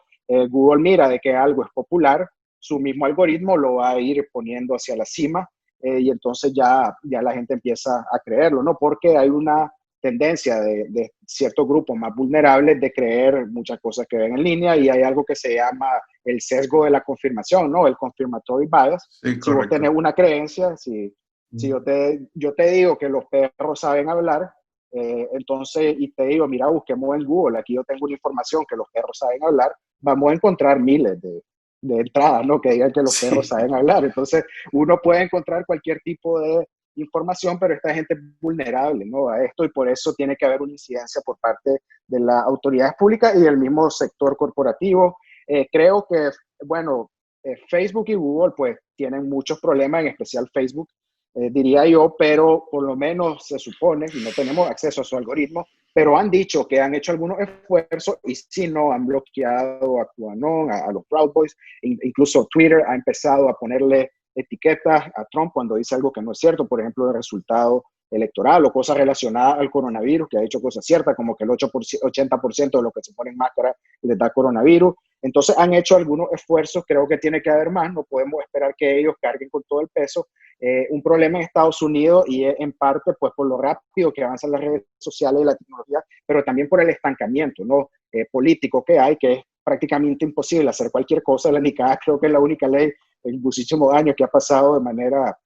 Google mira de que algo es popular, su mismo algoritmo lo va a ir poniendo hacia la cima y entonces ya la gente empieza a creerlo, ¿no? Porque hay una tendencia de ciertos grupos más vulnerables de creer muchas cosas que ven en línea y hay algo que se llama el sesgo de la confirmación, ¿no? El confirmatory bias. Sí, Si vos correcto. tenés una creencia, si yo te digo que los perros saben hablar, entonces, y te digo, mira, busquemos en Google, aquí yo tengo una información que los perros saben hablar, vamos a encontrar miles de entradas, ¿no? Que digan que los perros Sí. saben hablar. Entonces, uno puede encontrar cualquier tipo de información, pero esta gente es vulnerable, ¿no? A esto y por eso tiene que haber una incidencia por parte de las autoridades públicas y del mismo sector corporativo. Creo que, bueno, Facebook y Google pues tienen muchos problemas, en especial Facebook, diría yo, pero por lo menos se supone, y no tenemos acceso a su algoritmo, pero han dicho que han hecho algunos esfuerzos y si no, han bloqueado a QAnon, a los Proud Boys, incluso Twitter ha empezado a ponerle etiquetas a Trump cuando dice algo que no es cierto, por ejemplo, el resultado electoral o cosas relacionadas al coronavirus, que ha dicho cosas ciertas, como que el 80% de los que se ponen máscara les da coronavirus. Entonces han hecho algunos esfuerzos, creo que tiene que haber más, no podemos esperar que ellos carguen con todo el peso. Un problema en Estados Unidos y en parte pues por lo rápido que avanzan las redes sociales y la tecnología, pero también por el estancamiento, ¿no? Político que hay, que es prácticamente imposible hacer cualquier cosa. La NICAD creo que es la única ley en muchísimos años que ha pasado de manera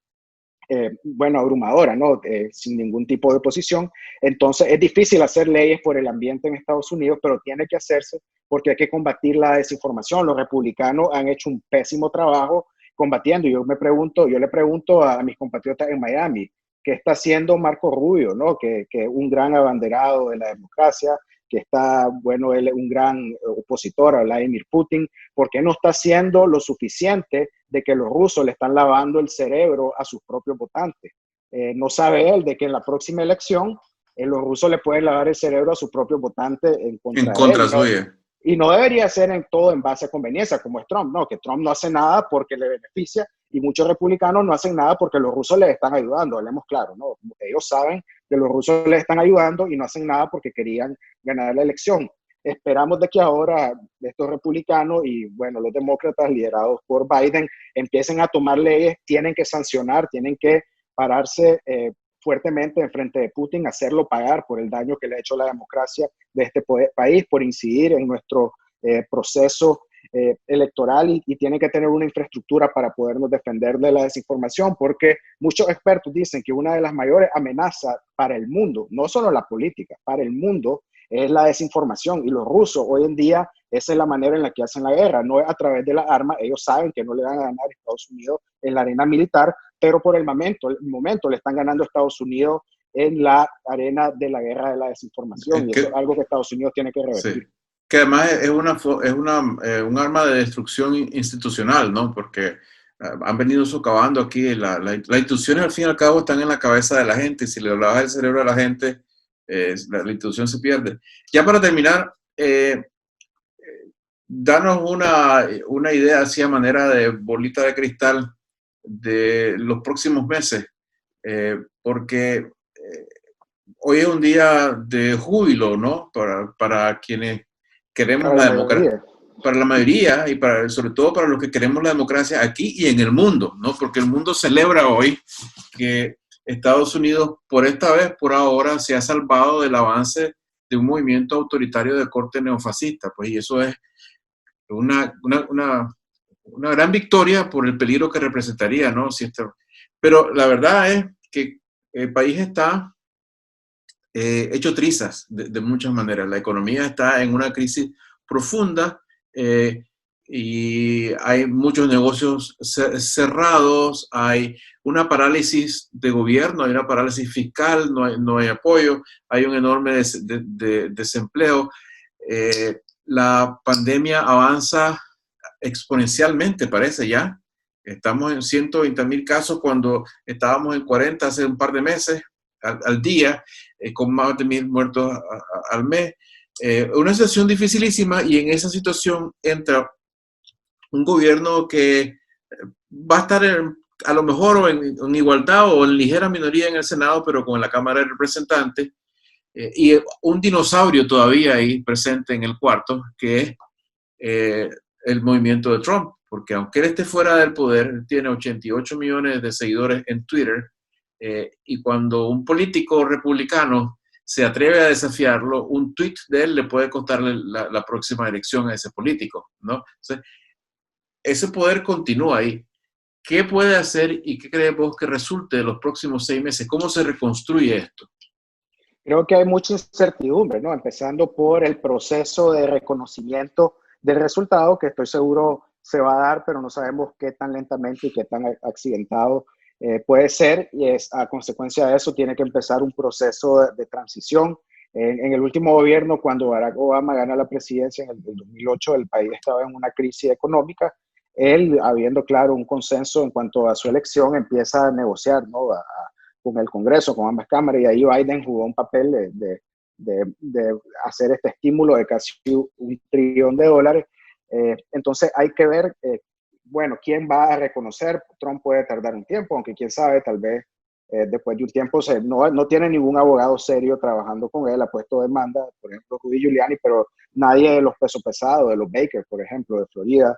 bueno, abrumadora, ¿no? Sin ningún tipo de oposición. Entonces, es difícil hacer leyes por el ambiente en Estados Unidos, pero tiene que hacerse porque hay que combatir la desinformación. Los republicanos han hecho un pésimo trabajo combatiendo. Yo le pregunto a mis compatriotas en Miami, ¿qué está haciendo Marco Rubio, ¿no? Que un gran abanderado de la democracia, que está, bueno, él es un gran opositor a Vladimir Putin, ¿por qué no está haciendo lo suficiente de que los rusos le están lavando el cerebro a sus propios votantes? No sabe él de que en la próxima elección los rusos le pueden lavar el cerebro a sus propios votantes en En contra de él. contra suya. Y no debería ser en todo en base a conveniencia, como es Trump, ¿no? Que Trump no hace nada porque le beneficia y muchos republicanos no hacen nada porque los rusos les están ayudando, hablemos claro, ¿no? Ellos saben que los rusos les están ayudando y no hacen nada porque querían ganar la elección. Esperamos de que ahora estos republicanos y, bueno, los demócratas liderados por Biden empiecen a tomar leyes, tienen que sancionar, tienen que pararse fuertemente en frente de Putin, hacerlo pagar por el daño que le ha hecho la democracia de este país, por incidir en nuestro proceso electoral y tiene que tener una infraestructura para podernos defender de la desinformación, porque muchos expertos dicen que una de las mayores amenazas para el mundo, no solo la política, para el mundo, es la desinformación. Y los rusos hoy en día, esa es la manera en la que hacen la guerra, no es a través de las armas. Ellos saben que no le van a ganar a Estados Unidos en la arena militar, pero por el momento le están ganando a Estados Unidos en la arena de la guerra de la desinformación, y eso es algo que Estados Unidos tiene que revertir. Sí. Que además es un arma de destrucción institucional, ¿no? Porque han venido socavando aquí, las instituciones al fin y al cabo están en la cabeza de la gente, y si le lavas el cerebro a la gente, la institución se pierde. Ya para terminar, danos una idea así a manera de bolita de cristal de los próximos meses, porque hoy es un día de júbilo, ¿no? Para quienes queremos Para la la democracia, mayoría. para la mayoría y sobre todo para los que queremos la democracia aquí y en el mundo, ¿no? Porque el mundo celebra hoy que Estados Unidos, por esta vez, por ahora, se ha salvado del avance de un movimiento autoritario de corte neofascista, pues, y eso es una gran victoria por el peligro que representaría, ¿no? Pero la verdad es que el país está hecho trizas de muchas maneras. La economía está en una crisis profunda y hay muchos negocios cerrados, hay una parálisis de gobierno, hay una parálisis fiscal, no hay apoyo, hay un enorme desempleo. La pandemia avanza exponencialmente, parece ya. Estamos en 120,000 casos cuando estábamos en 40 hace un par de meses al día, con más de 1,000 muertos al mes. Una situación dificilísima, y en esa situación entra un gobierno que va a estar a lo mejor en igualdad o en ligera minoría en el Senado, pero con la Cámara de Representantes, y un dinosaurio todavía ahí presente en el cuarto, que es el movimiento de Trump, porque aunque él esté fuera del poder, él tiene 88 millones de seguidores en Twitter, y cuando un político republicano se atreve a desafiarlo, un tweet de él le puede costarle la próxima elección a ese político, ¿no? Entonces, ese poder continúa ahí. ¿Qué puede hacer y qué crees vos que resulte de los próximos 6 meses? ¿Cómo se reconstruye esto? Creo que hay mucha incertidumbre, ¿no? Empezando por el proceso de reconocimiento del resultado, que estoy seguro se va a dar, pero no sabemos qué tan lentamente y qué tan accidentado puede ser, y a consecuencia de eso tiene que empezar un proceso de transición. En el último gobierno, cuando Barack Obama gana la presidencia en el 2008, el país estaba en una crisis económica. Él, habiendo claro un consenso en cuanto a su elección, empieza a negociar, ¿no? Con el Congreso, con ambas cámaras, y ahí Biden jugó un papel de hacer este estímulo de casi $1 trillón. Entonces hay que ver, bueno, quién va a reconocer. Trump puede tardar un tiempo, aunque quién sabe, tal vez después de un tiempo no tiene ningún abogado serio trabajando con él, ha puesto demanda, por ejemplo, Rudy Giuliani, pero nadie de los pesos pesados, de los Baker, por ejemplo, de Florida,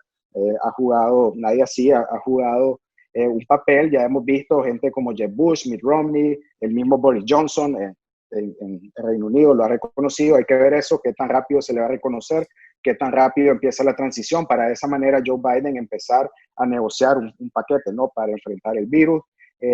ha jugado, nadie así ha jugado un papel. Ya hemos visto gente como Jeb Bush, Mitt Romney, el mismo Boris Johnson en Reino Unido lo ha reconocido. Hay que ver eso, qué tan rápido se le va a reconocer, qué tan rápido empieza la transición para de esa manera Joe Biden empezar a negociar un paquete, ¿no? Para enfrentar el virus.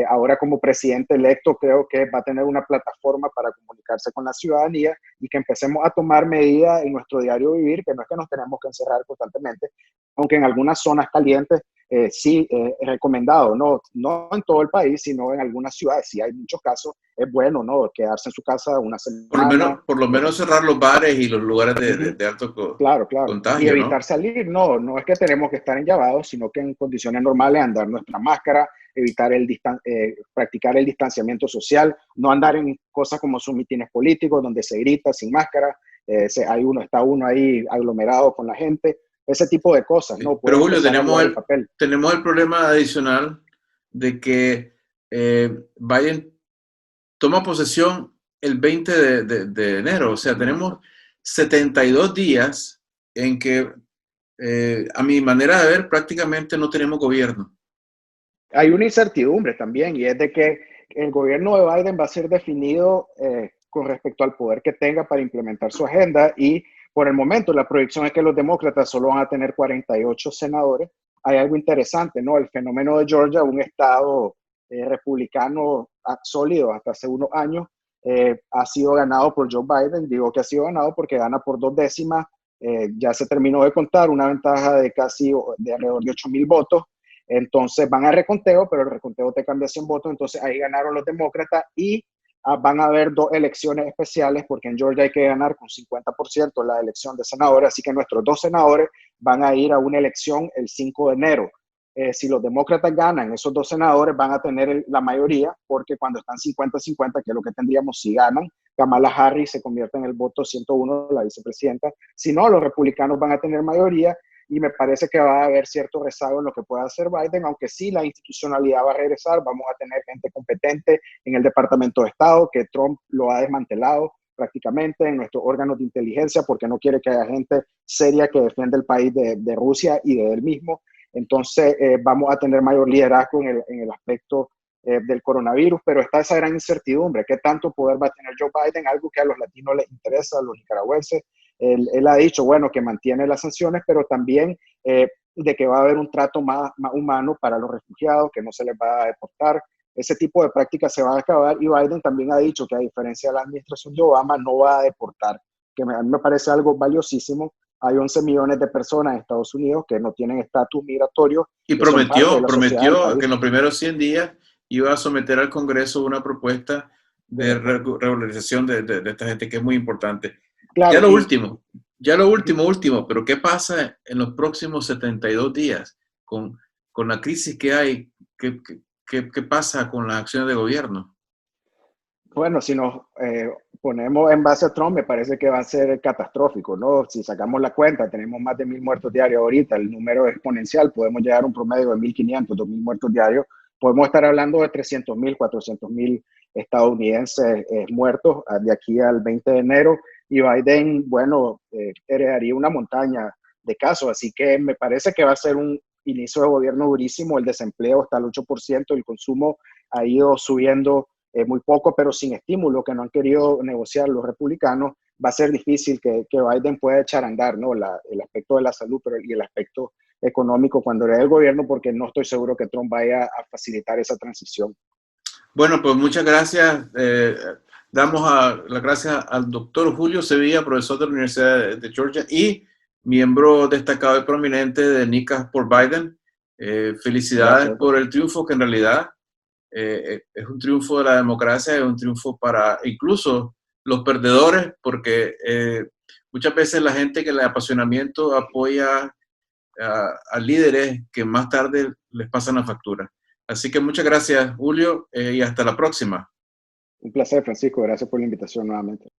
Ahora como presidente electo creo que va a tener una plataforma para comunicarse con la ciudadanía y que empecemos a tomar medidas en nuestro diario vivir, que no es que nos tenemos que encerrar constantemente, aunque en algunas zonas calientes sí es recomendado, no en todo el país, sino en algunas ciudades. Si hay muchos casos, es bueno, ¿no? Quedarse en su casa una semana. Por lo menos cerrar los bares y los lugares de alto Claro. Y contagio, ¿no? evitar salir, no es que tenemos que estar enllavados, sino que en condiciones normales andar nuestra máscara, evitar practicar el distanciamiento social, no andar en cosas como sus mítines políticos donde se grita sin máscara, está uno ahí aglomerado con la gente, ese tipo de cosas, Sí. ¿no? Pero Puede Julio, empezar a jugar el papel. tenemos el problema adicional de que Biden toma posesión el 20 de enero, o sea, tenemos 72 días en que, a mi manera de ver, prácticamente no tenemos gobierno. Hay una incertidumbre también, y es de que el gobierno de Biden va a ser definido con respecto al poder que tenga para implementar su agenda, y por el momento la proyección es que los demócratas solo van a tener 48 senadores. Hay algo interesante, ¿no? El fenómeno de Georgia, un estado republicano sólido hasta hace unos años, ha sido ganado por Joe Biden. Digo que ha sido ganado porque gana por 2 décimas. Ya se terminó de contar, una ventaja de alrededor de 8,000 votos. Entonces van a reconteo, pero el reconteo te cambia 100 votos. Entonces ahí ganaron los demócratas, y van a haber 2 elecciones especiales, porque en Georgia hay que ganar con 50% la elección de senadores. Así que nuestros 2 senadores van a ir a una elección el 5 de enero. Si los demócratas ganan, esos 2 senadores van a tener la mayoría, porque cuando están 50-50, que es lo que tendríamos si ganan, Kamala Harris se convierte en el voto 101, la vicepresidenta. Si no, los republicanos van a tener mayoría, y me parece que va a haber cierto rezago en lo que pueda hacer Biden, aunque sí la institucionalidad va a regresar. Vamos a tener gente competente en el Departamento de Estado, que Trump lo ha desmantelado prácticamente, en nuestros órganos de inteligencia, porque no quiere que haya gente seria que defienda el país de Rusia y de él mismo. Entonces vamos a tener mayor liderazgo en el aspecto del coronavirus, pero está esa gran incertidumbre. ¿Qué tanto poder va a tener Joe Biden? Algo que a los latinos les interesa, a los nicaragüenses. Él ha dicho, bueno, que mantiene las sanciones, pero también de que va a haber un trato más humano para los refugiados, que no se les va a deportar, ese tipo de prácticas se van a acabar, y Biden también ha dicho que a diferencia de la administración de Obama no va a deportar, que a mí me parece algo valiosísimo. Hay 11 millones de personas en Estados Unidos que no tienen estatus migratorio, Y que son parte de la sociedad del prometió que país. en los primeros 100 días iba a someter al Congreso una propuesta de Correcto. regularización de esta gente, que es muy importante. Claro, Ya lo último, pero ¿qué pasa en los próximos 72 días con la crisis que hay? ¿Qué pasa con las acciones de gobierno? bueno, si nos ponemos en base a Trump, me parece que va a ser catastrófico, ¿no? Si sacamos la cuenta, tenemos más de 1.000 muertos diarios ahorita, el número es exponencial, podemos llegar a un promedio de 1.500, 2.000 muertos diarios, podemos estar hablando de 300.000, 400.000 estadounidenses muertos de aquí al 20 de enero, y Biden, bueno, heredaría una montaña de casos, así que me parece que va a ser un inicio de gobierno durísimo, el desempleo está al 8%, el consumo ha ido subiendo muy poco, pero sin estímulo, que no han querido negociar los republicanos. Va a ser difícil que Biden pueda echar a andar, ¿no? El aspecto de la salud, pero y el aspecto económico cuando era el gobierno, porque no estoy seguro que Trump vaya a facilitar esa transición. Bueno, pues muchas gracias. Damos las gracias al doctor Julio Sevilla, profesor de la Universidad de Georgia y miembro destacado y prominente de NICA por Biden. Felicidades Gracias. por el triunfo, que en realidad es un triunfo de la democracia, es un triunfo para incluso los perdedores, porque muchas veces la gente que el apasionamiento apoya a líderes que más tarde les pasan la factura. Así que muchas gracias, Julio, y hasta la próxima. Un placer, Francisco. Gracias por la invitación nuevamente.